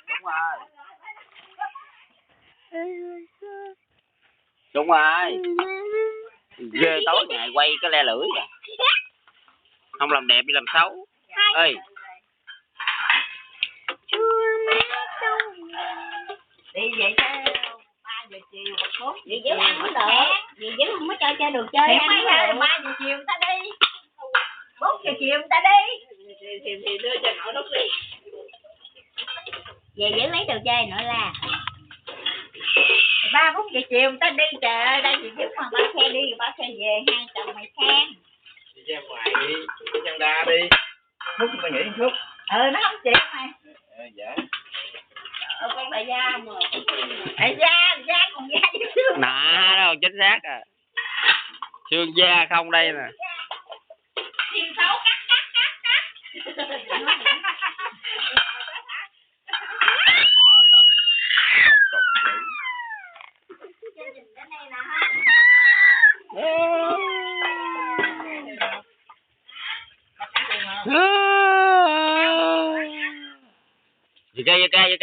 Đúng rồi. Đúng rồi. Ghê tối ngày quay cái le lưỡi à. Không làm đẹp đi làm xấu. Ê. Đi vậy chứ 3 giờ chiều 4 vậy chứ ăn cũng được. Vậy chứ không có cho chơi đồ chơi. Thì mấy giờ 3 giờ chiều ta đi. 4 giờ chiều ta đi. Thì đưa cho nội nó đi. Về giữ lấy đồ chơi nữa là 3-4 giờ chiều ta đi, trời ơi đây thì chứ mà ba xe đi ba xe về hai chồng mày khen. Đi ra ngoài đi, đi chân đa đi. Phút mày nghỉ một phút. Nó không chịu mày. Dạ. Con đại gia mà. Đại gia còn da với xương. Nè đâu chính xác à. Xương da không đây nè. Chim xấu cắt. Gì kia